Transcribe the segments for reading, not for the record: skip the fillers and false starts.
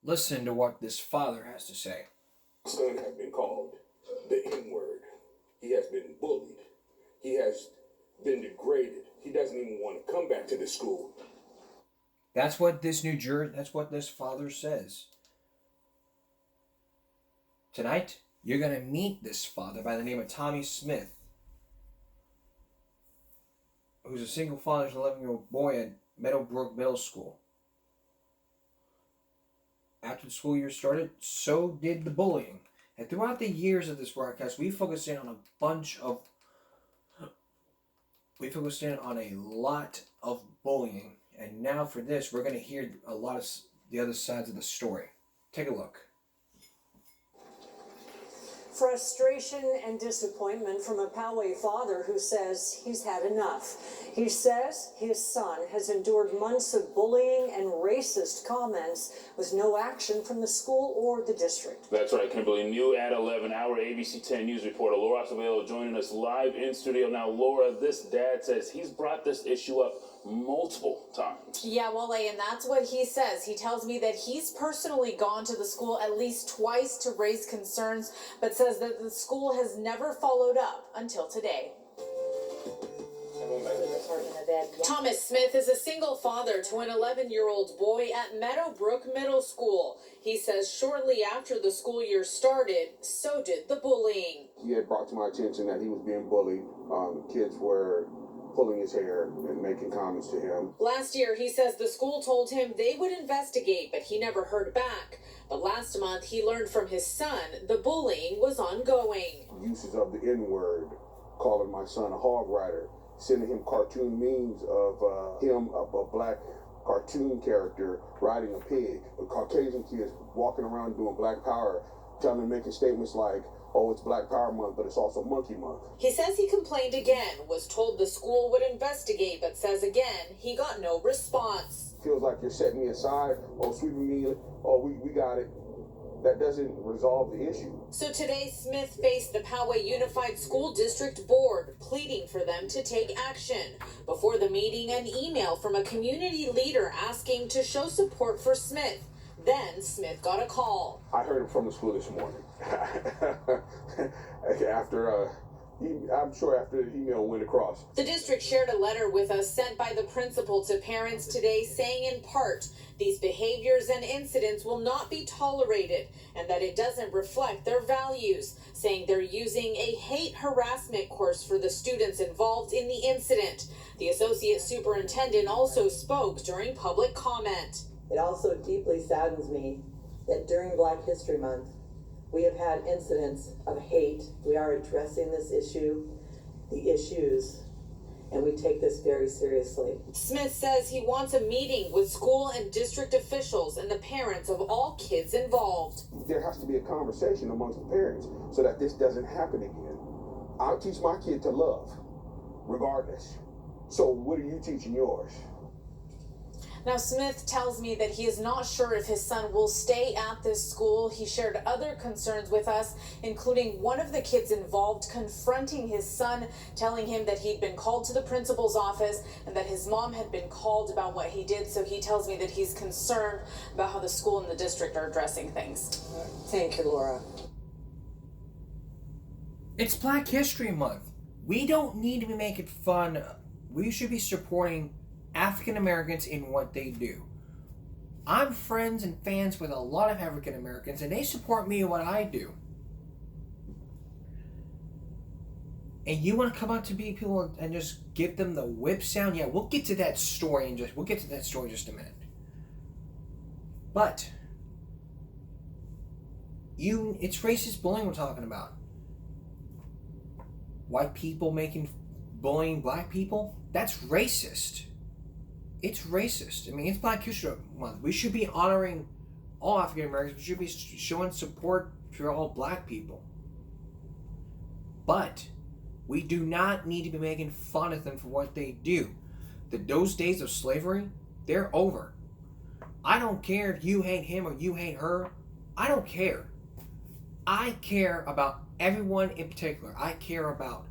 Listen to what this father has to say. Son has been called the N-word. He has been bullied. He has been degraded. He doesn't even want to come back to the school. That's what this father says. Tonight, you're going to meet this father by the name of Tommy Smith, who's a single father to an 11-year-old boy at Meadowbrook Middle School. After the school year started, so did the bullying. And throughout the years of this broadcast, we focused in on a lot of bullying. And now for this, we're going to hear a lot of the other sides of the story. Take a look. Frustration and disappointment from a Poway father who says he's had enough. He says his son has endured months of bullying and racist comments with no action from the school or the district. That's right, Kimberly. New at 11, our ABC 10 News reporter Laura Acevedo joining us live in studio. Now, Laura, this dad says he's brought this issue up multiple times. Yeah, Wale, and that's what he says. He tells me that he's personally gone to the school at least twice to raise concerns, but says that the school has never followed up until today. Thomas Smith is a single father to an 11-year-old boy at Meadowbrook Middle School. He says shortly after the school year started, so did the bullying. He had brought to my attention that he was being bullied. Kids were pulling his hair and making comments to him. Last year, he says the school told him they would investigate, but he never heard back. But last month, he learned from his son the bullying was ongoing. Uses of the N-word, calling my son a hog rider, sending him cartoon memes of a black cartoon character riding a pig. Caucasian kids walking around doing Black Power, telling him, making statements like, oh, it's Black Power Month, but it's also Monkey Month. He says he complained again, was told the school would investigate, but says again he got no response. Feels like you're setting me aside, sweeping me, we got it. That doesn't resolve the issue. So today, Smith faced the Poway Unified School District Board, pleading for them to take action. Before the meeting, an email from a community leader asking to show support for Smith. Then Smith got a call. I heard it from the school this morning. I'm sure after the email went across. The district shared a letter with us sent by the principal to parents today saying in part, these behaviors and incidents will not be tolerated and that it doesn't reflect their values, saying they're using a hate harassment course for the students involved in the incident. The associate superintendent also spoke during public comment. It also deeply saddens me that during Black History Month, we have had incidents of hate. We are addressing this issue, the issues, and we take this very seriously. Smith says he wants a meeting with school and district officials and the parents of all kids involved. There has to be a conversation amongst the parents so that this doesn't happen again. I'll teach my kid to love, regardless. So what are you teaching yours? Now, Smith tells me that he is not sure if his son will stay at this school. He shared other concerns with us, including one of the kids involved confronting his son, telling him that he'd been called to the principal's office and that his mom had been called about what he did. So he tells me that he's concerned about how the school and the district are addressing things. Thank you, Laura. It's Black History Month. We don't need to be making fun. We should be supporting African Americans in what they do. I'm friends and fans with a lot of African Americans, and they support me in what I do. And you want to come out to people and just give them the whip sound? Yeah, we'll get to that story in just a minute. But it's racist bullying we're talking about. White people bullying black people? That's racist. It's racist. I mean, it's Black History Month. We should be honoring all African Americans. We should be showing support for all black people. But we do not need to be making fun of them for what they do. Those days of slavery, they're over. I don't care if you hate him or you hate her. I don't care. I care about everyone in particular. I care about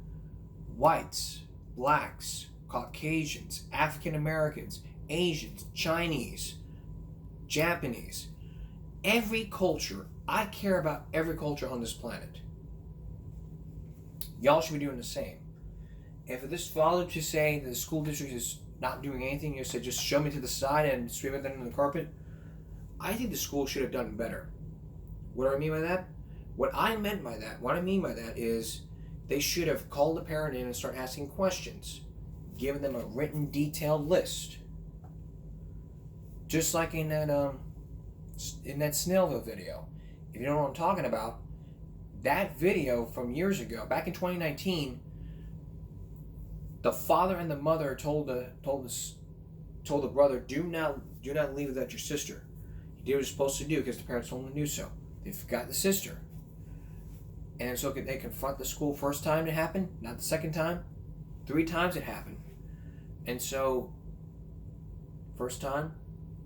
whites, blacks, Caucasians, African Americans, Asians, Chinese, Japanese, every culture. I care about every culture on this planet. Y'all should be doing the same. And for this father to say that the school district is not doing anything, you said just shove me to the side and sweep it under the carpet, I think the school should have done better. What do I mean by that? What I mean by that is they should have called the parent in and start asking questions, giving them a written, detailed list. Just like in that Snellville video. If you know what I'm talking about, that video from years ago, back in 2019, the father and the mother told the brother, do not leave without your sister. He did what he was supposed to do because the parents told him to do so. They forgot the sister. And so they confront the school first time it happened, not the second time. 3 times it happened. And so, first time,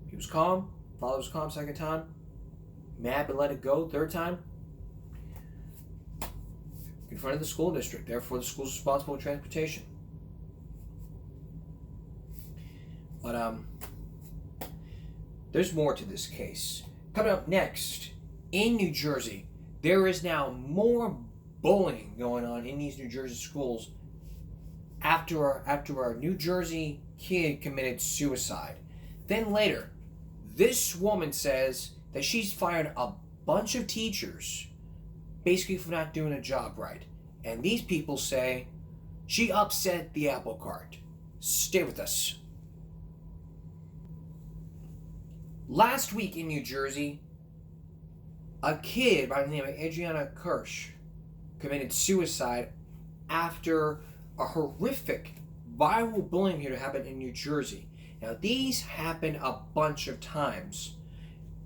he was calm. Father was calm. Second time, mad but let it go. Third time, confronted the school district. Therefore, the school's responsible for transportation. But there's more to this case. Coming up next, in New Jersey, there is now more bullying going on in these New Jersey schools after our New Jersey kid committed suicide. Then later, this woman says that she's fired a bunch of teachers basically for not doing a job right. And these people say she upset the apple cart. Stay with us. Last week in New Jersey, a kid by the name of Adriana Kirsch committed suicide after a horrific viral bullying video happened in New Jersey. Now, these happen a bunch of times,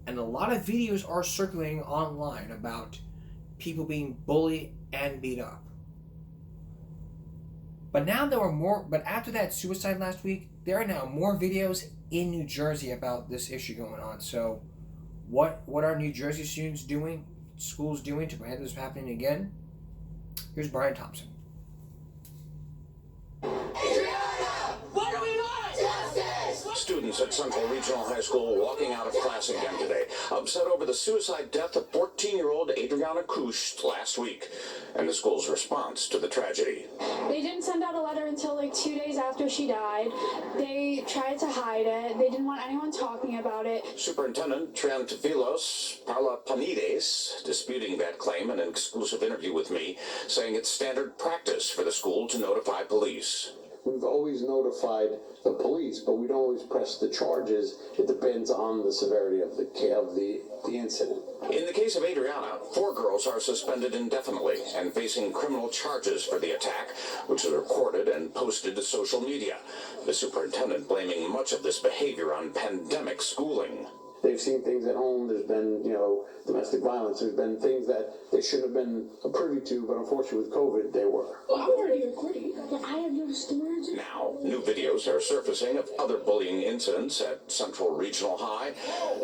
and a lot of videos are circulating online about people being bullied and beat up. But after that suicide last week, there are now more videos in New Jersey about this issue going on. So, what are New Jersey schools doing to prevent this from happening again? Here's Brian Thompson. Students at Central Regional High School walking out of class again today, upset over the suicide death of 14-year-old Adriana Kirsch last week, and the school's response to the tragedy. They didn't send out a letter until like 2 days after she died. They tried to hide it. They didn't want anyone talking about it. Superintendent Triantafylos Parlapanides disputing that claim in an exclusive interview with me, saying it's standard practice for the school to notify police. We've always notified the police, but we don't always press the charges. It depends on the severity of the incident. In the case of Adriana, 4 girls are suspended indefinitely and facing criminal charges for the attack, which was recorded and posted to social media. The superintendent blaming much of this behavior on pandemic schooling. They've seen things at home. There's been, domestic violence. There's been things that they shouldn't have been privy to, but unfortunately with COVID, they were. Well, I'm already recording. I have no storage. Now, new videos are surfacing of other bullying incidents at Central Regional High.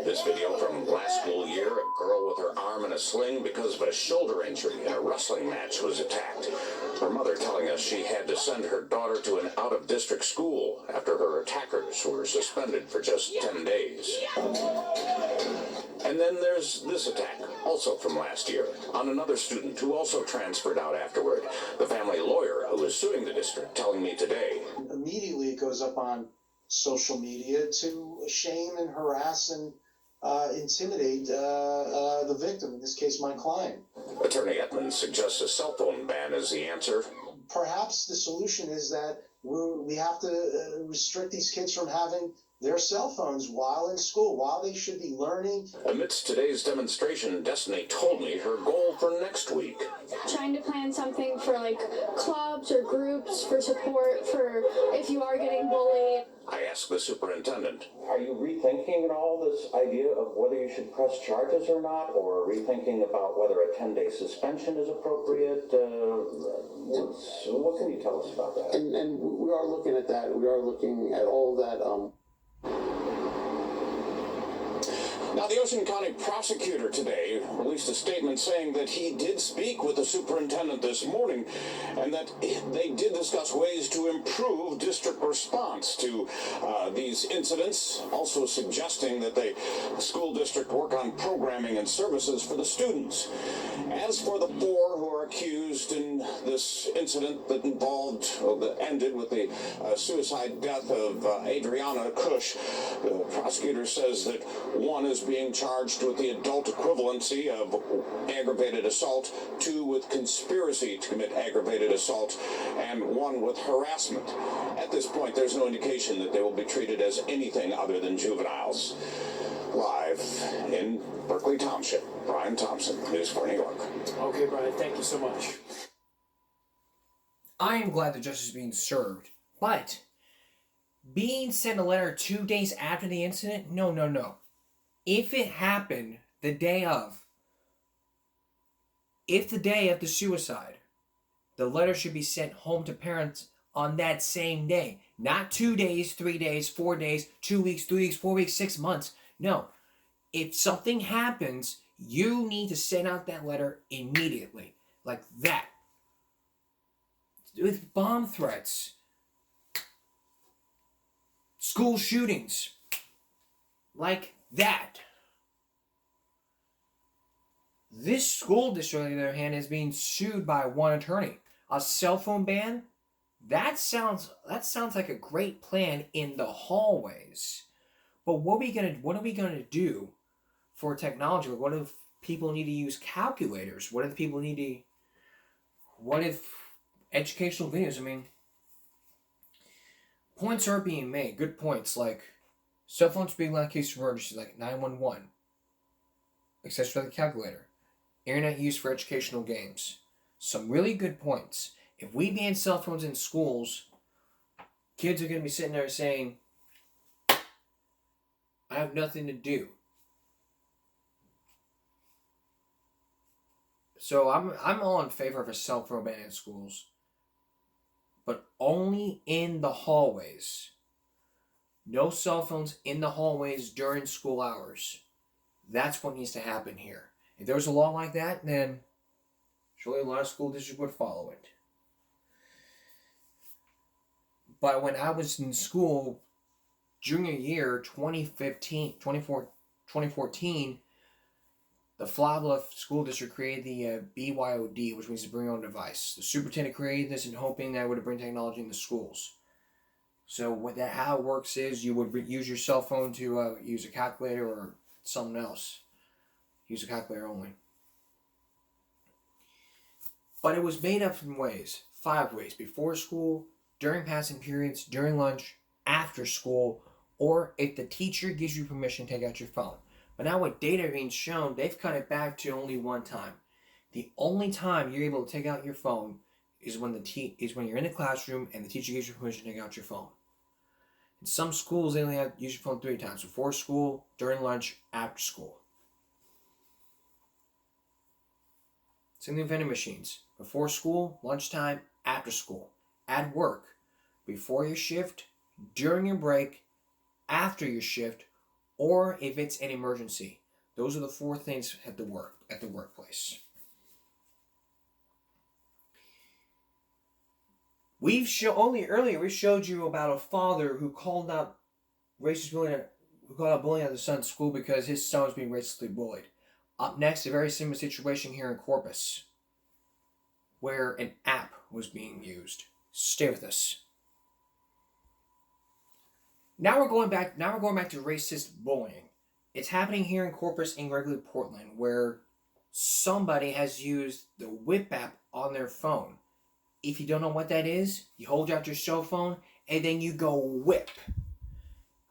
This video from last school year, a girl with her arm in a sling because of a shoulder injury in a wrestling match was attacked. Her mother telling us she had to send her daughter to an out-of-district school after her attackers were suspended for just 10 days. And then there's this attack, also from last year, on another student who also transferred out afterward. The family lawyer who is suing the district telling me today. Immediately it goes up on social media to shame and harass and intimidate the victim, in this case my client. Attorney Edmonds suggests a cell phone ban is the answer. Perhaps the solution is that we have to restrict these kids from having their cell phones while in school, while they should be learning. Amidst today's demonstration, Destiny told me her goal for next week. Trying to plan something for like clubs or groups for support for if you are getting bullied. I asked the superintendent. Are you rethinking at all this idea of whether you should press charges or not, or rethinking about whether a 10-day suspension is appropriate? What can you tell us about that? And we are looking at that. We are looking at all that. Now, the Ocean County prosecutor today released a statement saying that he did speak with the superintendent this morning and that they did discuss ways to improve district response to these incidents, also suggesting that the school district work on programming and services for the students. As for the 4 who are accused in this incident that that ended with the suicide death of Adriana Cush, the prosecutor says that 1 is being charged with the adult equivalency of aggravated assault, 2 with conspiracy to commit aggravated assault, and 1 with harassment. At this point, there's no indication that they will be treated as anything other than juveniles. Live in Berkeley Township, Brian Thompson, News 4 New York. Okay, Brian, thank you so much. I am glad the justice is being served, but being sent a letter 2 days after the incident, no. If it happened the day of the suicide, the letter should be sent home to parents on that same day. Not 2 days, 3 days, 4 days, 2 weeks, 3 weeks, 4 weeks, 6 months. No. If something happens, you need to send out that letter immediately. Like that. With bomb threats, school shootings, like that. This school district, on the other hand, is being sued by 1 attorney. A cell phone ban? That sounds like a great plan in the hallways. But what are we gonna do for technology? What if people need to use calculators? What if educational videos? I mean, points are being made. Good points, like cell phones being like case of emergency, like 911. Access to the calculator. Internet use for educational games. Some really good points. If we ban cell phones in schools, kids are going to be sitting there saying, I have nothing to do. So I'm all in favor of a cell phone ban in schools, but only in the hallways. No cell phones in the hallways during school hours. That's what needs to happen here. If there was a law like that, then surely a lot of school districts would follow it. But when I was in school, junior year, 2014, the Flagler School District created the BYOD, which means to bring your own device. The superintendent created this in hoping that it would bring technology into schools. So how it works is you would use your cell phone to use a calculator or something else. Use a calculator only. But it was made up in 5 ways. Before school, during passing periods, during lunch, after school, or if the teacher gives you permission to take out your phone. But now with data being shown, they've cut it back to only 1 time. The only time you're able to take out your phone is when you're in the classroom and the teacher gives you permission to take out your phone. In some schools, they only have to use your phone 3 times. Before school, during lunch, after school. Same thing with vending machines. Before school, lunchtime, after school. At work, before your shift, during your break, after your shift, or if it's an emergency. Those are the 4 things at the workplace. We showed you about a father who called out bullying at his son's school because his son was being racistly bullied. Up next, a very similar situation here in Corpus, where an app was being used. Stay with us. Now we're going back to racist bullying. It's happening here in Corpus and Gregory, Portland, where somebody has used the Whip app on their phone. If you don't know what that is, you hold out your cell phone and then you go whip.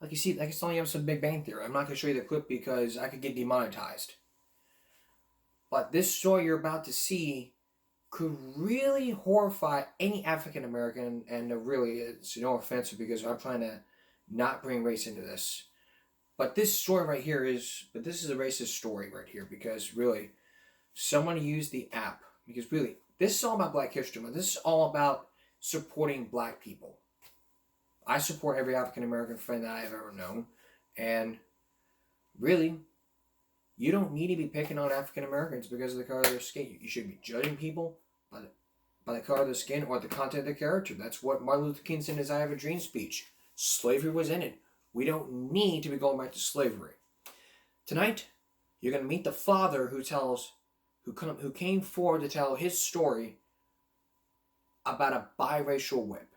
Like you see, like it's only episode of Big Bang Theory. I'm not going to show you the clip because I could get demonetized. But this story you're about to see could really horrify any African American, and really, it's no offensive because I'm trying to not bring race into this. But this story right here this is a racist story right here because really, someone used the app because really, this is all about Black History Month. This is all about supporting Black people. I support every African American friend that I've ever known, and really, You don't need to be picking on African Americans because of the color of their skin. You should be judging people by the color of their skin or the content of their character. That's what Martin Luther King said in his I Have a Dream speech. Slavery was in it. We don't need to be going back to slavery. Tonight, you're going to meet the father who came forward to tell his story about a biracial whip.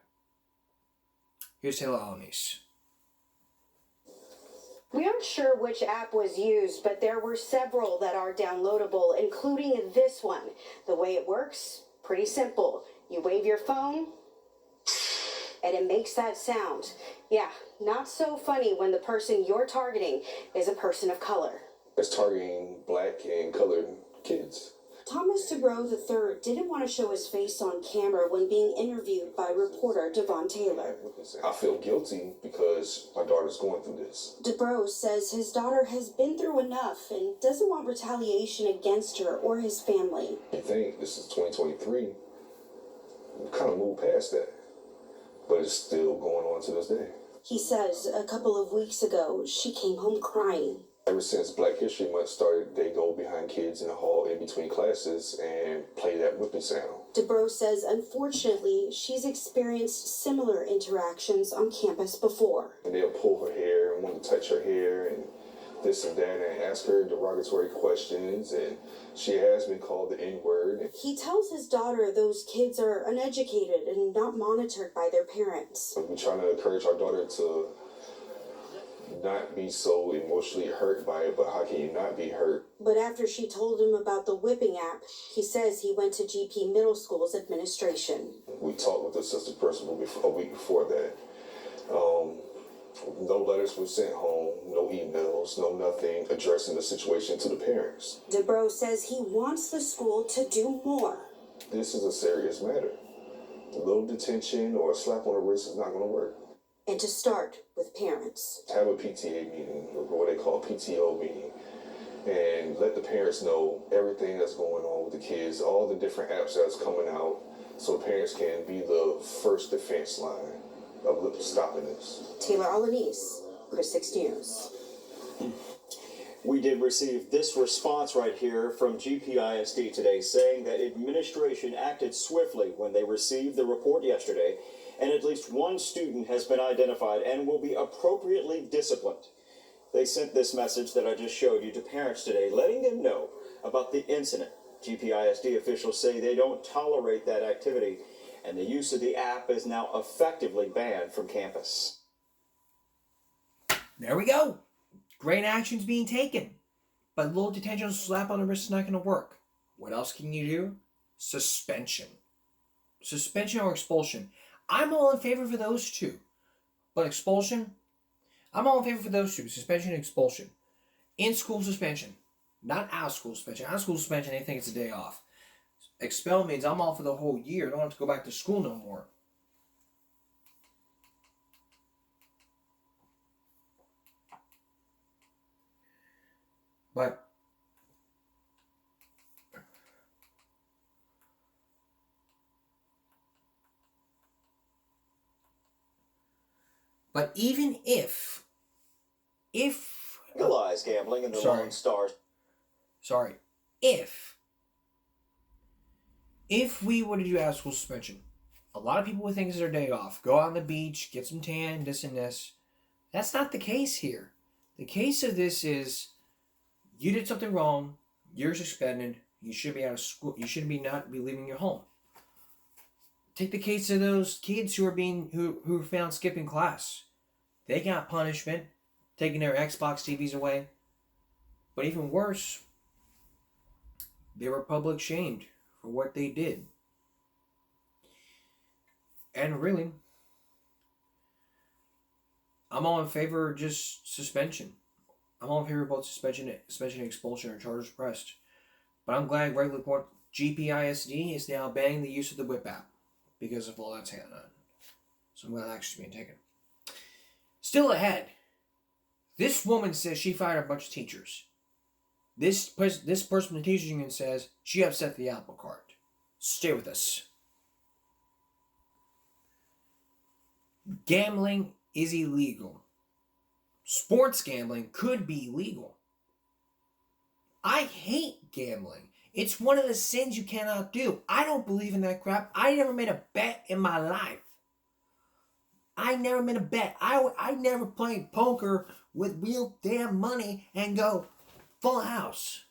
Here's Taylor Alanis. We aren't sure which app was used, but there were several that are downloadable, including this one. The way it works, pretty simple. You wave your phone, and it makes that sound. Yeah, not so funny when the person you're targeting is a person of color. It's targeting black and colored kids. Thomas Dubrow III didn't want to show his face on camera when being interviewed by reporter Devon Taylor. I feel guilty because my daughter's going through this. Dubrow says his daughter has been through enough and doesn't want retaliation against her or his family. I think this is 2023. We kind of moved past that, but it's still going on to this day. He says a couple of weeks ago, she came home crying. Ever since Black History Month started, they go behind kids in the hall in between classes and play that whipping sound. Dubrow says, unfortunately, she's experienced similar interactions on campus before. And they'll pull her hair and want to touch her hair and this and that and ask her derogatory questions, and she has been called the N-word. He tells his daughter those kids are uneducated and not monitored by their parents. We're trying to encourage our daughter to not be so emotionally hurt by it, but how can you not be hurt? But after she told him about the whipping app, he says he went to GP Middle School's administration. We talked with the assistant principal a week before that. No letters were sent home, no emails, no nothing addressing the situation to the parents. Dubrow says he wants the school to do more. This is a serious matter. A little detention or a slap on the wrist is not going to work. And to start with parents. Have a PTA meeting, or what they call a PTO meeting, and let the parents know everything that's going on with the kids, all the different apps that's coming out, so parents can be the first defense line of stopping this. Taylor Alanis, Chris 6 News. We did receive this response right here from GPISD today, saying that administration acted swiftly when they received the report yesterday, and at least one student has been identified and will be appropriately disciplined. They sent this message that I just showed you to parents today, letting them know about the incident. GPISD officials say they don't tolerate that activity, and the use of the app is now effectively banned from campus. There we go. Great actions being taken. But a little detention, slap on the wrist is not going to work. What else can you do? Suspension. Suspension or expulsion. I'm all in favor for those two. But expulsion? I'm all in favor for those two. Suspension and expulsion. In-school suspension. Not out-of-school suspension. Out-of-school suspension, they think it's a day off. Expel means I'm off for the whole year. I don't have to go back to school no more. But even if Legalize gambling in the Lone Star. Sorry. If we were to do out-of-school suspension, a lot of people would think it's their day off. Go out on the beach, get some tan, this and this. That's not the case here. The case of this is you did something wrong, you're suspended, you should be out of school, you shouldn't be leaving your home. Take the case of those kids who were found skipping class. They got punishment, taking their Xbox TVs away. But even worse, they were public shamed for what they did. And really, I'm all in favor of just suspension. I'm all in favor of both suspension and expulsion or charges pressed. But I'm glad Greg LaPorte, GPISD, is now banning the use of the whip app because of all that's happening. So I'm glad action's being taken. Still ahead, this woman says she fired a bunch of teachers. This person from the teachers union says she upset the apple cart. Stay with us. Gambling is illegal. Sports gambling could be illegal. I hate gambling. It's one of the sins you cannot do. I don't believe in that crap. I never made a bet in my life. I never made a bet. I never played poker with real damn money and go full house.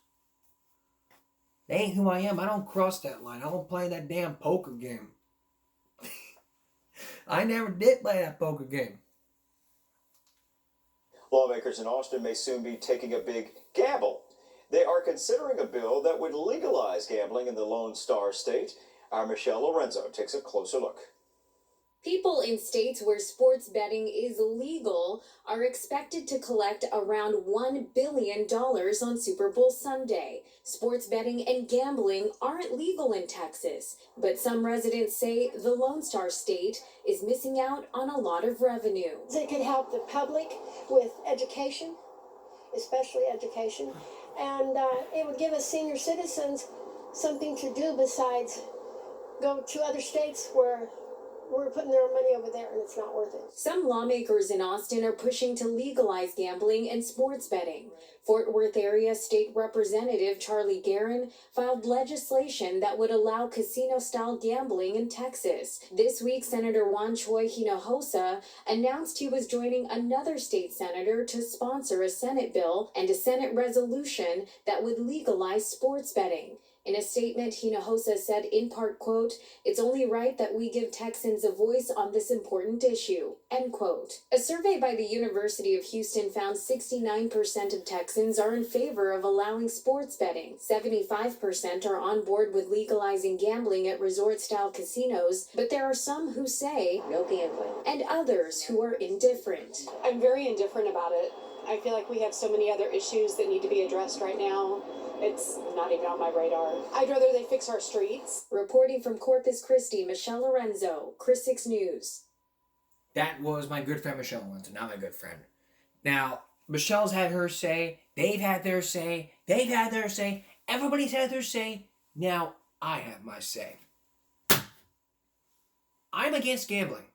That ain't who I am. I don't cross that line. I don't play that damn poker game. I never did play that poker game. Lawmakers in Austin may soon be taking a big gamble. They are considering a bill that would legalize gambling in the Lone Star State. Our Michelle Lorenzo takes a closer look. People in states where sports betting is legal are expected to collect around $1 billion on Super Bowl Sunday. Sports betting and gambling aren't legal in Texas, but some residents say the Lone Star State is missing out on a lot of revenue. It could help the public with education, especially education, and it would give us senior citizens something to do besides go to other states where we're putting our money over there and it's not worth it. Some lawmakers in Austin are pushing to legalize gambling and sports betting. Fort Worth area State Representative Charlie Guerin filed legislation that would allow casino-style gambling in Texas. This week, Senator Juan Choi Hinojosa announced he was joining another state senator to sponsor a Senate bill and a Senate resolution that would legalize sports betting. In a statement, Hinojosa said, in part, quote, "It's only right that we give Texans a voice on this important issue," end quote. A survey by the University of Houston found 69% of Texans are in favor of allowing sports betting. 75% are on board with legalizing gambling at resort-style casinos, but there are some who say, no gambling, and others who are indifferent. I'm very indifferent about it. I feel like we have so many other issues that need to be addressed right now. It's not even on my radar. I'd rather they fix our streets. Reporting from Corpus Christi, Michelle Lorenzo, Chris 6 News. That was my good friend Michelle Lorenzo, not my good friend. Now, Michelle's had her say, they've had their say, they've had their say, everybody's had their say, now I have my say. I'm against gambling.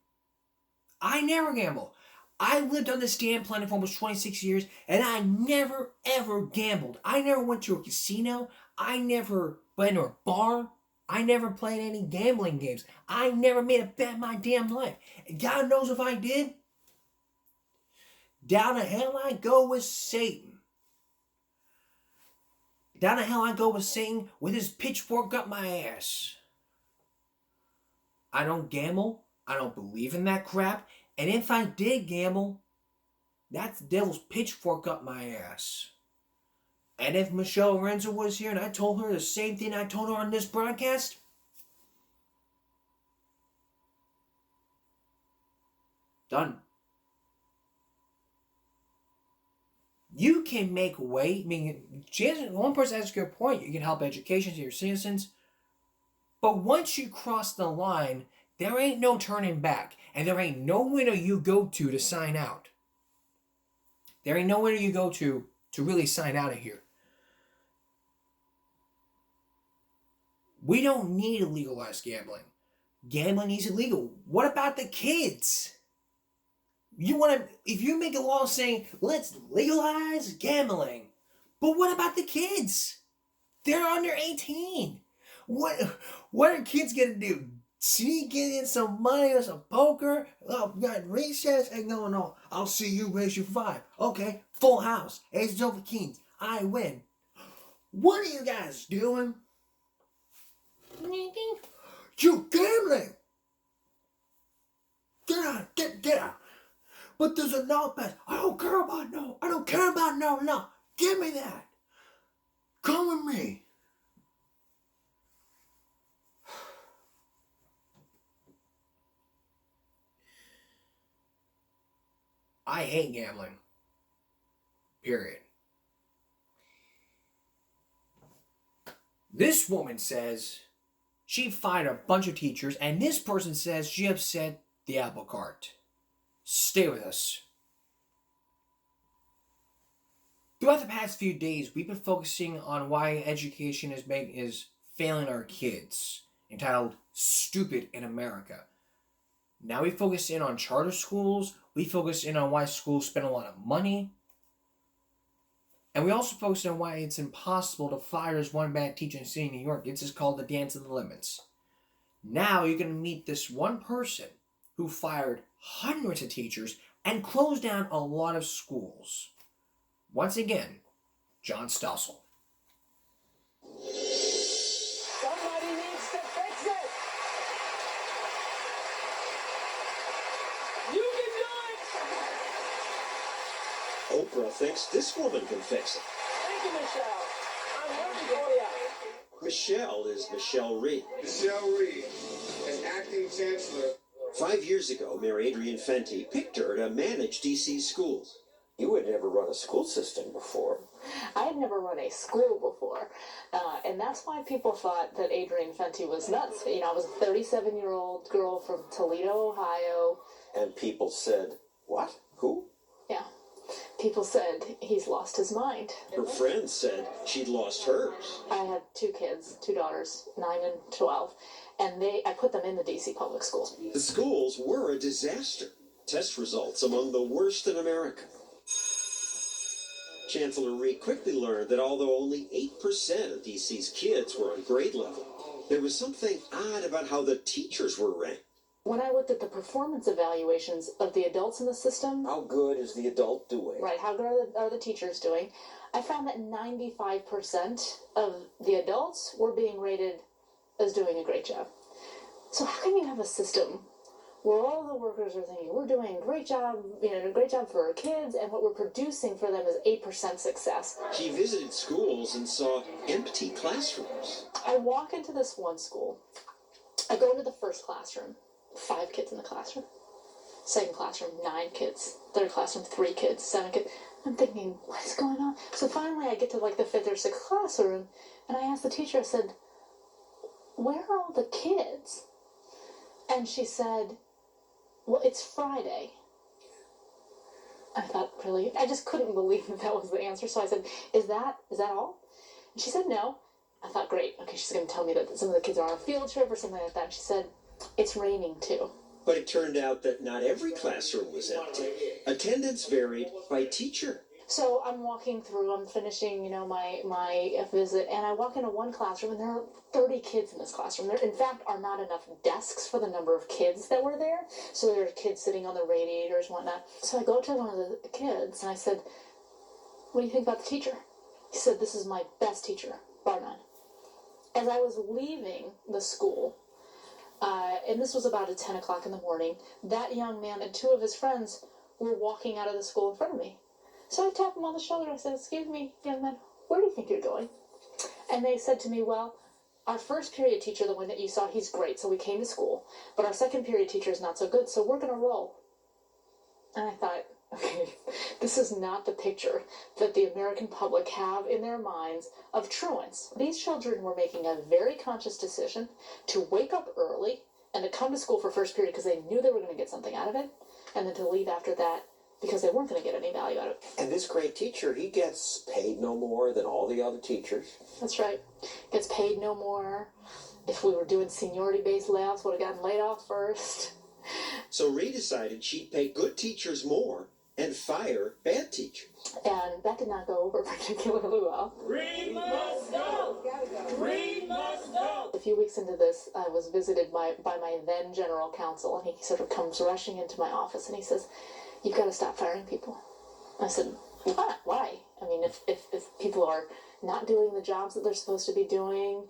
I never gamble. I lived on this damn planet for almost 26 years, and I never, ever gambled. I never went to a casino. I never went to a bar. I never played any gambling games. I never made a bet in my damn life. And God knows if I did, down to hell I go with Satan. Down to hell I go with Satan with his pitchfork up my ass. I don't gamble. I don't believe in that crap. And if I did gamble, that's the devil's pitchfork up my ass. And if Michelle Lorenzo was here and I told her the same thing I told her on this broadcast, done. You can make way. I mean, one person has a good point. You can help education to your citizens. But once you cross the line, there ain't no turning back. And there ain't no window you go to sign out. There ain't no window you go to really sign out of here. We don't need to legalize gambling. Gambling is illegal. What about the kids? If you make a law saying, let's legalize gambling, but what about the kids? They're under 18. What are kids gonna do? Sneak in some money or some poker? Oh, we got recess? Hey, no. I'll see you raise your 5. Okay, full house. Aces over kings. I win. What are you guys doing? You gambling! Get out, get out. But there's a no pass. I don't care about no. I don't care about no. Give me that. Come with me. I hate gambling. Period. This woman says she fired a bunch of teachers, and this person says she upset the apple cart. Stay with us. Throughout the past few days, we've been focusing on why education is failing our kids, entitled Stupid in America. Now we focus in on charter schools. We focus in on why schools spend a lot of money. And we also posted on why it's impossible to fire as one bad teacher in the city of New York. It's just called the Dance of the Limits. Now you're going to meet this one person who fired hundreds of teachers and closed down a lot of schools. Once again, John Stossel. Somebody needs to fix it. You can do it. Oprah thinks this woman can fix it. Thank you, Michelle. I'm rooting for you. Michelle is Michelle Reed. Michelle Reed, an acting chancellor. 5 years ago, Mayor Adrian Fenty picked her to manage D.C. schools. You had never run a school system before. I had never run a school before, and that's why people thought that Adrian Fenty was nuts. You know, I was a 37-year-old girl from Toledo, Ohio. And people said, what? Who? Yeah. People said he's lost his mind. Her friends said she'd lost hers. I had 2 kids, 2 daughters, 9 and 12, and I put them in the D.C. public schools. The schools were a disaster. Test results among the worst in America. Chancellor Reed quickly learned that although only 8% of DC's kids were on grade level, there was something odd about how the teachers were ranked. When I looked at the performance evaluations of the adults in the system... How good is the adult doing? Right, how good are the teachers doing? I found that 95% of the adults were being rated as doing a great job. So how can you have a system where all the workers are thinking, we're doing a great job, a great job for our kids, and what we're producing for them is 8% success? She visited schools and saw empty classrooms. I walk into this one school. I go into the first classroom, 5 kids in the classroom. Second classroom, 9 kids. Third classroom, 3 kids, 7 kids. I'm thinking, what is going on? So finally I get to like the 5th or 6th classroom, and I asked the teacher, I said, where are all the kids? And she said, well, it's Friday. I thought, really? I just couldn't believe that was the answer. So I said, is that all? And she said, no. I thought, great. Okay, she's going to tell me that some of the kids are on a field trip or something like that. And she said, it's raining too. But it turned out that not every classroom was empty. Attendance varied by teacher. So I'm walking through, I'm finishing, my visit, and I walk into one classroom, and there are 30 kids in this classroom. There, in fact, are not enough desks for the number of kids that were there. So there are kids sitting on the radiators and whatnot. So I go to one of the kids, and I said, what do you think about the teacher? He said, this is my best teacher, bar none. As I was leaving the school, and this was about at 10 o'clock in the morning, that young man and 2 of his friends were walking out of the school in front of me. So I tapped him on the shoulder and I said, excuse me, young man, where do you think you're going? And they said to me, well, our first period teacher, the one that you saw, he's great, so we came to school. But our second period teacher is not so good, so we're going to roll. And I thought, okay, this is not the picture that the American public have in their minds of truants. These children were making a very conscious decision to wake up early and to come to school for first period because they knew they were going to get something out of it, and then to leave after that because they weren't going to get any value out of it. And this great teacher, he gets paid no more than all the other teachers. That's right. Gets paid no more. If we were doing seniority-based layoffs, would have gotten laid off first. So Reed decided she'd pay good teachers more and fire bad teachers. And that did not go over particularly well. Reed must go! Reed must go! A few weeks into this, I was visited by my then general counsel, and he sort of comes rushing into my office, and he says, you've got to stop firing people. I said, what? Why? I mean, if people are not doing the jobs that they're supposed to be doing,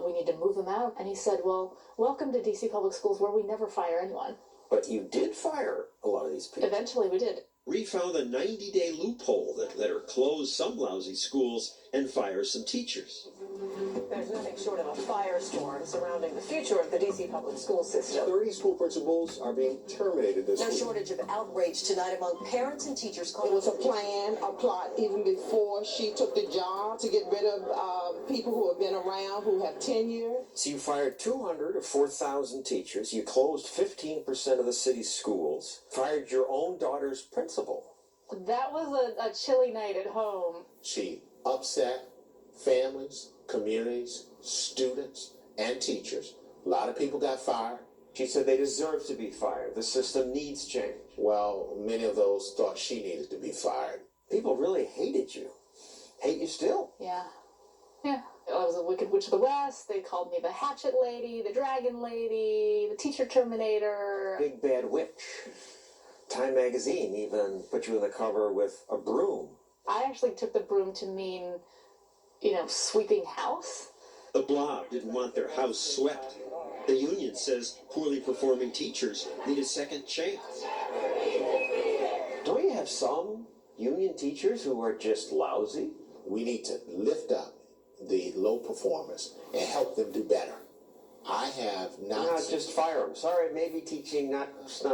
we need to move them out. And he said, well, welcome to D.C. Public Schools, where we never fire anyone. But you did fire a lot of these people. Eventually we did. Reed found a 90-day loophole that let her close some lousy schools and fire some teachers. There's nothing short of a firestorm surrounding the future of the D.C. public school system. 30 school principals are being terminated this week. No shortage of outrage tonight among parents and teachers. It was a plan, a plot, even before she took the job to get rid of people who have been around, who have tenure. So you fired 200 of 4,000 teachers. You closed 15% of the city's schools. Fired your own daughter's principal. That was a chilly night at home. She upset families, communities, students, and teachers. A lot of people got fired. She said they deserve to be fired. The system needs change. Well, many of those thought she needed to be fired. People really hated you. hate you still. Yeah. Yeah. I was a Wicked Witch of the West. They called me the Hatchet Lady, the Dragon Lady, the Teacher Terminator. Big bad witch. Time magazine even put you in the cover with a broom. I actually took the broom to mean, sweeping house. The Blob didn't want their house swept. The union says poorly performing teachers need a second chance. Don't you have some union teachers who are just lousy? We need to lift up the low performers and help them do better. I have not just fire them. Sorry, maybe teaching not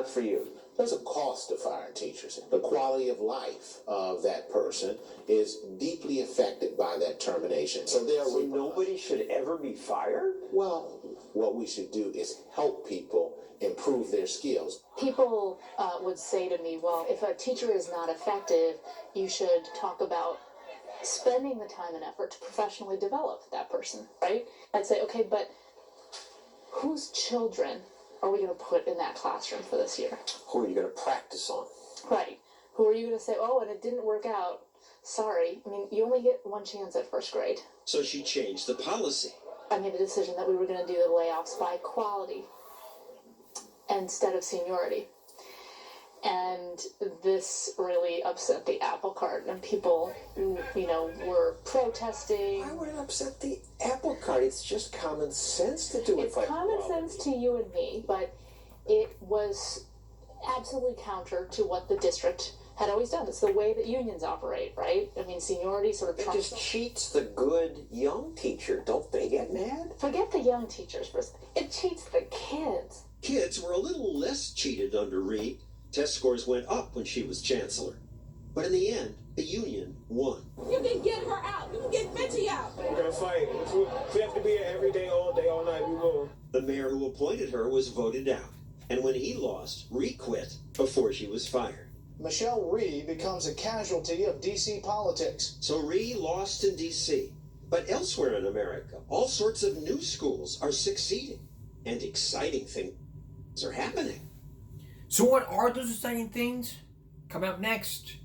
for you. There's a cost to firing teachers. The quality of life of that person is deeply affected by that termination. So nobody should ever be fired? Well, what we should do is help people improve their skills. People would say to me, well, if a teacher is not effective, you should talk about spending the time and effort to professionally develop that person, right? I'd say, okay, but whose children are we going to put in that classroom for this year? Who are you going to practice on? Right. Who are you going to say, oh, and it didn't work out? Sorry. I mean, you only get one chance at first grade. So she changed the policy. I made a decision that we were going to do the layoffs by quality instead of seniority. And this really upset the apple cart, and people, were protesting. Why would it upset the apple cart? It's just common sense to do it. It's common sense to you and me, but it was absolutely counter to what the district had always done. It's the way that unions operate, right? I mean, seniority sort of trumps. It just cheats the good young teacher. Don't they get mad? Forget the young teachers for a second. It cheats the kids. Kids were a little less cheated under Reed. Test scores went up when she was chancellor. But in the end, the union won. You can get her out. You can get Fitchy out. We're going to fight. If we have to be here every day, all night, we will. The mayor who appointed her was voted out. And when he lost, Rhee quit before she was fired. Michelle Rhee becomes a casualty of D.C. politics. So Rhee lost in D.C. But elsewhere in America, all sorts of new schools are succeeding. And exciting things are happening. So what are those exciting things? Come up next.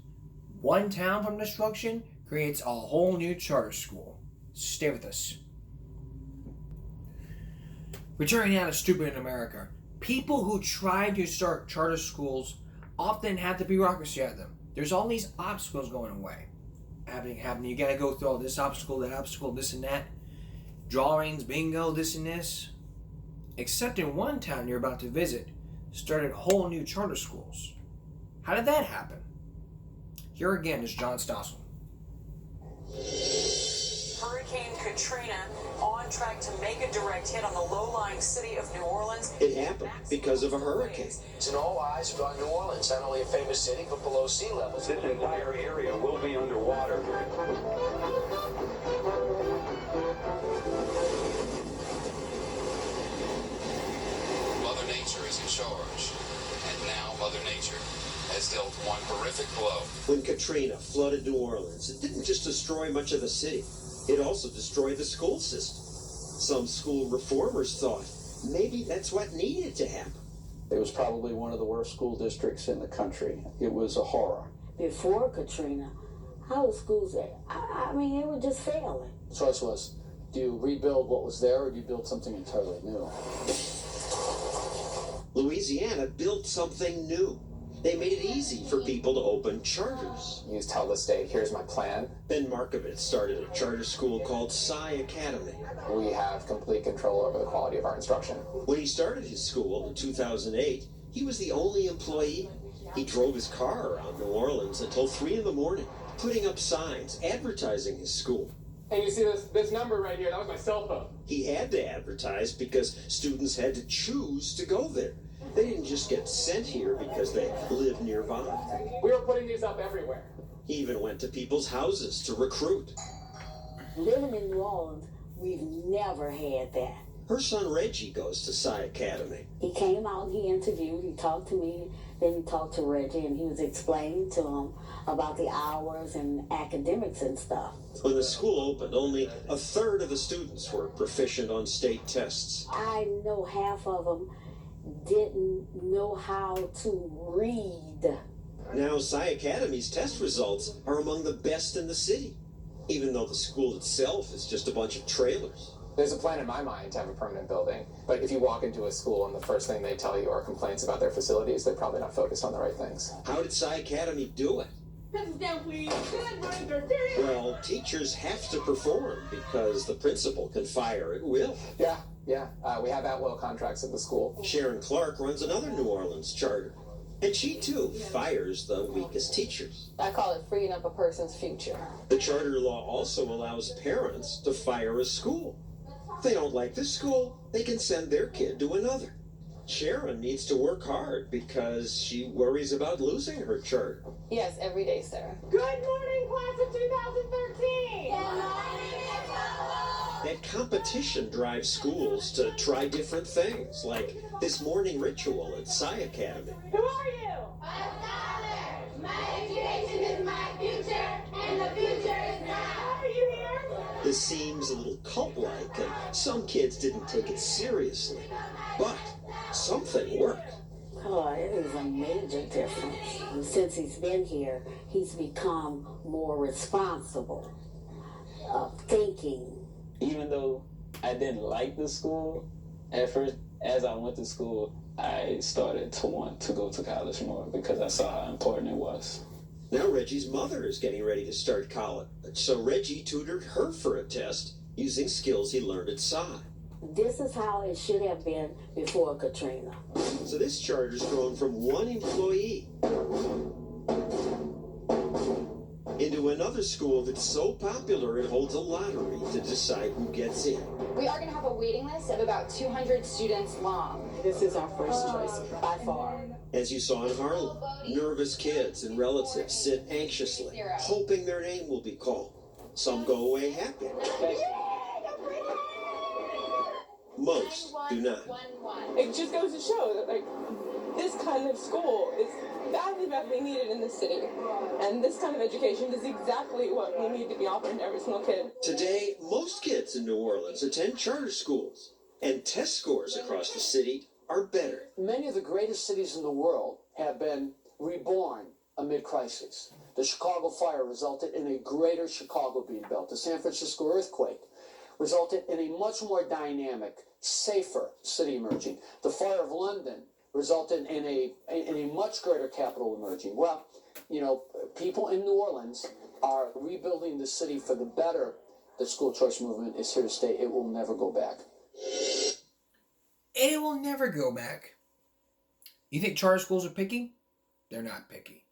One town from destruction creates a whole new charter school. Stay with us. Returning out of stupid in America. People who try to start charter schools often have the bureaucracy at them. There's all these obstacles going away. Happening. You gotta go through all this obstacle, that obstacle, this and that. Drawings, bingo, this and this. Except in one town you're about to visit, started whole new charter schools. How did that happen? Here again is John Stossel. Hurricane Katrina on track to make a direct hit on the low-lying city of New Orleans. It happened because of a hurricane. And all eyes are on New Orleans, not only a famous city, but below sea level. This entire area will be underwater. Mother Nature is in charge, and now Mother Nature has dealt one horrific blow. When Katrina flooded New Orleans, it didn't just destroy much of the city, it also destroyed the school system. Some school reformers thought maybe that's what needed to happen. It was probably one of the worst school districts in the country. It was a horror. Before Katrina, how was schools there? I mean, they were just failing. The choice was, do you rebuild what was there or do you build something entirely new? Louisiana built something new. They made it easy for people to open charters. You just tell the state, here's my plan. Ben Markovitz started a charter school called Psi Academy. We have complete control over the quality of our instruction. When he started his school in 2008, he was the only employee. He drove his car around New Orleans until 3 in the morning, putting up signs, advertising his school. And you see this number right here, that was my cell phone. He had to advertise because students had to choose to go there. They didn't just get sent here because they lived nearby. We were putting these up everywhere. He even went to people's houses to recruit. Living in New Orleans, we've never had that. Her son Reggie goes to Psi Academy. He came out, he interviewed, he talked to me, then he talked to Reggie, and he was explaining to him about the hours and academics and stuff. When the school opened, only a third of the students were proficient on state tests. I know half of them didn't know how to read. Now Psi Academy's test results are among the best in the city. even though the school itself is just a bunch of trailers. There's a plan in my mind to have a permanent building, but if you walk into a school and the first thing they tell you are complaints about their facilities, they're probably not focused on the right things. How did Psy Academy do it? Well, teachers have to perform because the principal can fire at will. Yeah. We have at-will contracts at the school. Sharon Clark runs another New Orleans charter, and she too fires the weakest teachers. I call it freeing up a person's future. The charter law also allows parents to fire a school. If they don't like this school, they can send their kid to another. Sharon needs to work hard because she worries about losing her charter. Yes, every day, sir. Good morning, class of 2013! Good morning, That competition drives schools to try different things, like this morning ritual at Psy Academy. Who are you? I'm Tyler. My education is my future, and the future is now. Are you here? This seems a little cult-like, and some kids didn't take it seriously. But something worked. Oh, it is a major difference. Since he's been here, he's become more responsible, thinking. Even though I didn't like the school, at first, as I went to school, I started to want to go to college more because I saw how important it was. Now Reggie's mother is getting ready to start college, so Reggie tutored her for a test using skills he learned at Psy. This is how it should have been before Katrina. So this charter's grown from one employee into another school that's so popular it holds a lottery to decide who gets in. We are going to have a waiting list of about 200 students long. This is our first choice, by far. As you saw in Harlem, nervous kids and relatives sit anxiously, hoping their name will be called. Some go away happy. Most do not. It just goes to show that, like, this kind of school is badly needed in this city. And this kind of education is exactly what we need to be offering to every single kid. Today, most kids in New Orleans attend charter schools, and test scores across the city are better. Many of the greatest cities in the world have been reborn amid crisis. The Chicago fire resulted in a greater Chicago being built. The San Francisco earthquake resulted in a much more dynamic, safer city emerging. The fire of London resulted in a much greater capital emerging. Well, you know, people in New Orleans are rebuilding the city for the better. The school choice movement is here to stay. It will never go back. And it will never go back. You think charter schools are picky? They're not picky.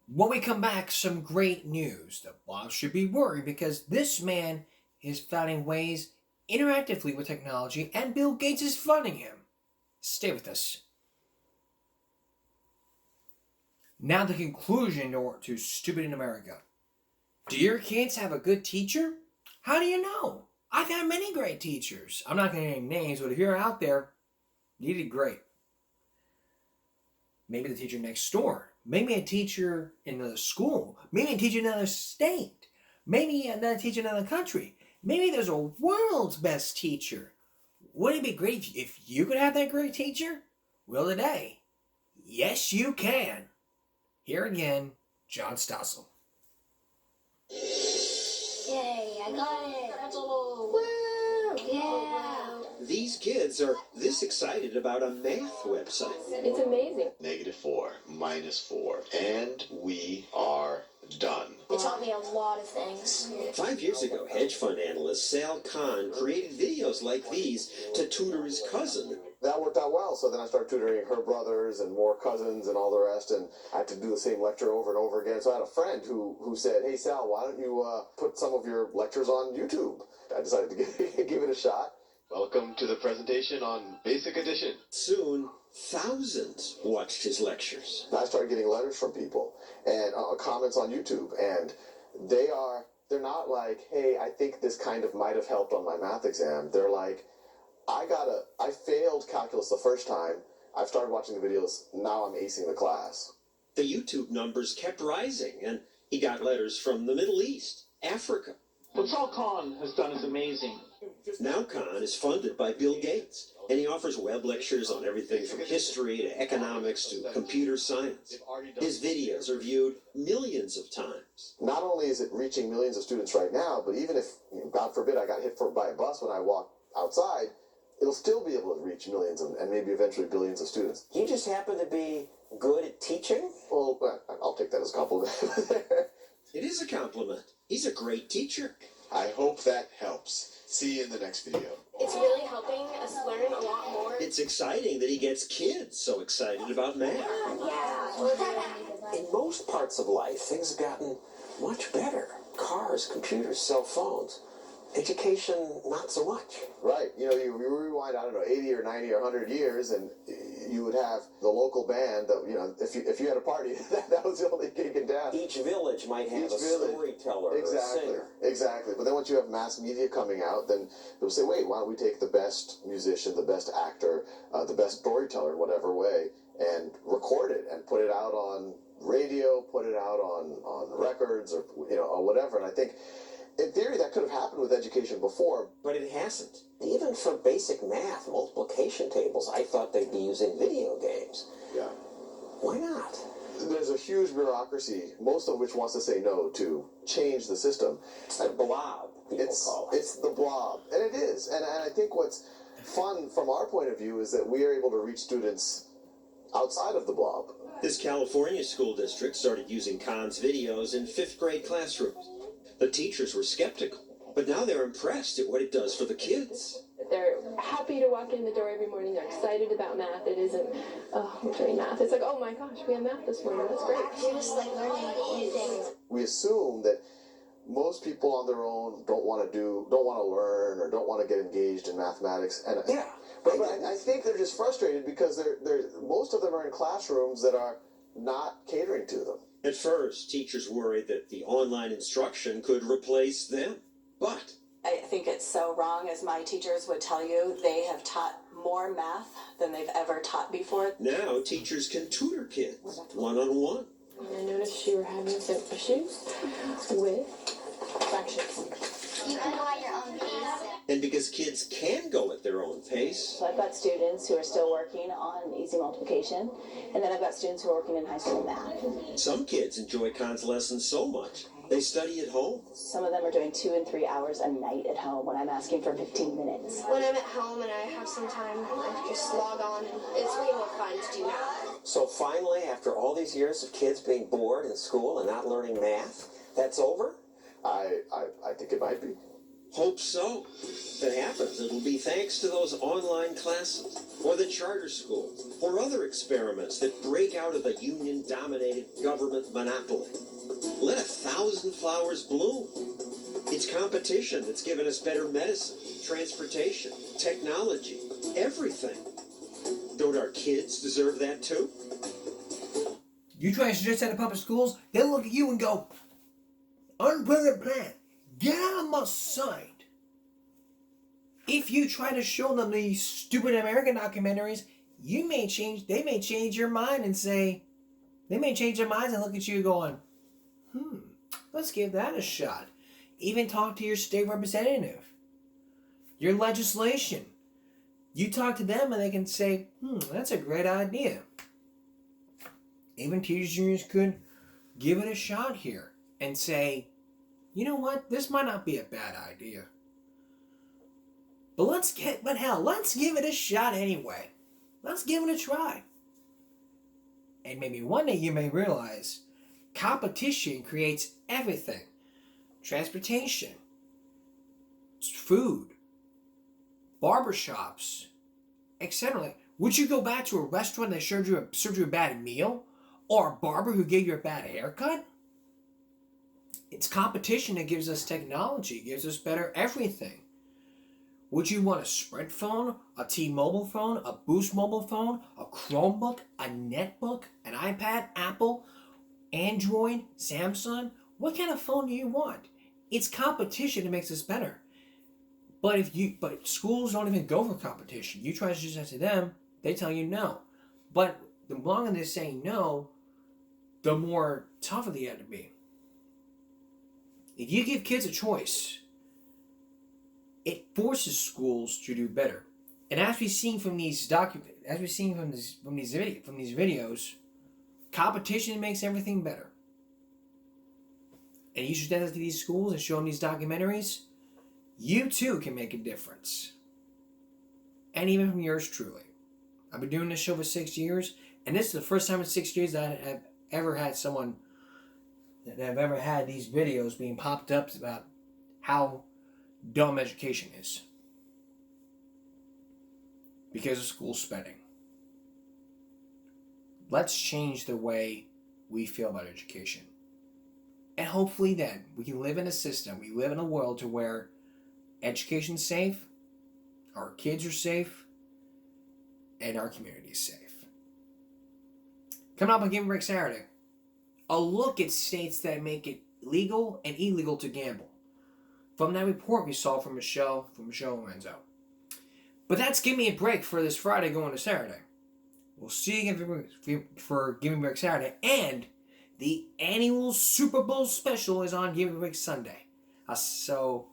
When we come back, some great news. The boss should be worried because this man is finding ways interactively with technology, and Bill Gates is funding him. Stay with us. Now the conclusion to Stupid in America. Do your kids have a good teacher? How do you know? I've had many great teachers. I'm not going to name names, but if you're out there, you did great. Maybe the teacher next door. Maybe a teacher in another school. Maybe a teacher in another state. Maybe another teacher in another country. Maybe there's a world's best teacher. Wouldn't it be great if you could have that great teacher? Well, today, yes, you can. Here again, John Stossel. Yay, I got it. Woo! Yeah. These kids are this excited about a math website. It's amazing. -4, -4, and we are done. It taught me a lot of things. 5 years ago, hedge fund analyst Sal Khan created videos like these to tutor his cousin. That worked out well, so then I started tutoring her brothers and more cousins and all the rest, and I had to do the same lecture over and over again. So I had a friend who said, "Hey Sal, why don't you put some of your lectures on YouTube?" I decided to give it a shot. Welcome to the presentation on Basic Addition. Soon, thousands watched his lectures. I started getting letters from people and comments on YouTube, and they're not like, "Hey, I think this kind of might have helped on my math exam." They're like, I failed calculus the first time. I've started watching the videos. Now I'm acing the class. The YouTube numbers kept rising, and he got letters from the Middle East, Africa, What Sal Khan has done is amazing. Now Khan is funded by Bill Gates, and he offers web lectures on everything from history to economics to computer science. His videos are viewed millions of times. Not only is it reaching millions of students right now, but even if, God forbid, I got hit by a bus when I walk outside, it'll still be able to reach millions and maybe eventually billions of students. You just happen to be good at teaching? Well, I'll take that as a compliment. It is a compliment. He's a great teacher. I hope that helps. See you in the next video. It's really helping us learn a lot more. It's exciting that he gets kids so excited about math. In most parts of life, things have gotten much better. Cars, computers, cell phones. Education, not so much. Right. You rewind, 80 or 90 or 100 years, and you would have the local band that, if you had a party, that was the only gig in town. Each village might have a storyteller or a singer. Exactly. But then once you have mass media coming out, then they'll say, wait, why don't we take the best musician, the best actor, the best storyteller in whatever way, and record it and put it out on radio, put it out on records or whatever. And I think, in theory, that could have happened with education before. But it hasn't. Even for basic math, multiplication tables, I thought they'd be using video games. Yeah. Why not? There's a huge bureaucracy, most of which wants to say no to change the system. It's a blob, people call it. It's the blob. And it is. And I think what's fun from our point of view is that we are able to reach students outside of the blob. This California school district started using Khan's videos in 5th grade classrooms. The teachers were skeptical, but now they're impressed at what it does for the kids. They're happy to walk in the door every morning. They're excited about math. It isn't, oh, we're doing math. It's like, oh my gosh, we have math this morning. That's great. We're just like learning new things. We assume that most people on their own don't want to learn, or don't want to get engaged in mathematics. And yeah, but I think they're just frustrated because most of them are in classrooms that are not catering to them. At first, teachers worried that the online instruction could replace them, but I think it's so wrong. As my teachers would tell you, they have taught more math than they've ever taught before. now teachers can tutor kids one-on-one. I noticed you were having some issues with fractions. You can go at your own pace. And because kids can go at their own pace, So I've got students who are still working on easy multiplication, and then I've got students who are working in high school math. some kids enjoy Khan's lessons so much, they study at home. Some of them are doing 2 and 3 hours a night at home when I'm asking for 15 minutes. When I'm at home and I have some time, I just log on, and it's way more fun to do math. So finally, after all these years of kids being bored in school and not learning math, that's over? I think it might be. Hope so. If it happens, it'll be thanks to those online classes, or the charter schools, or other experiments that break out of the union-dominated government monopoly. Let 1,000 flowers bloom. It's competition that's given us better medicine, transportation, technology, everything. Don't our kids deserve that too? You try to suggest that in public schools, they'll look at you and go, unbrilliant plan. Get out of my sight. If you try to show them these stupid American documentaries, they may change your mind and say, they may change their minds and look at you going, let's give that a shot. Even talk to your state representative, your legislation. You talk to them and they can say, that's a great idea. Even teachers unions could give it a shot here and say, you know what? This might not be a bad idea. But let's give it a shot anyway. Let's give it a try. And maybe one day you may realize competition creates everything. Transportation, food, barbershops, etc. Would you go back to a restaurant that served you a bad meal? Or a barber who gave you a bad haircut? It's competition that gives us technology, gives us better everything. Would you want a Sprint phone, a T-Mobile phone, a Boost mobile phone, a Chromebook, a Netbook, an iPad, Apple, Android, Samsung? What kind of phone do you want? It's competition that makes us better. But schools don't even go for competition. You try to suggest that to them, they tell you no. But the longer they say no, the more tougher they have to be. If you give kids a choice, it forces schools to do better. And as we've seen from these videos, competition makes everything better. And you should send it to these schools and show them these documentaries. You too can make a difference. And even from yours truly. I've been doing this show for 6 years, and this is the first time in 6 years that I have ever had someone that have ever had these videos being popped up about how dumb education is because of school spending. Let's change the way we feel about education. And hopefully then we can live in a system, we live in a world to where education's safe, our kids are safe, and our community is safe. Coming up on Give Me a Break Saturday, a look at states that make it legal and illegal to gamble. From that report we saw from Michelle Lorenzo. But that's Give Me a Break for this Friday going to Saturday. We'll see you again for Give Me a Break Saturday. And the annual Super Bowl special is on Give Me a Break Sunday. So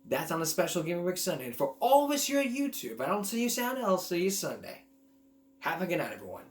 that's on the special Give Me a Break Sunday. And for all of us here at YouTube, if I don't see you Saturday, I'll see you Sunday. Have a good night, everyone.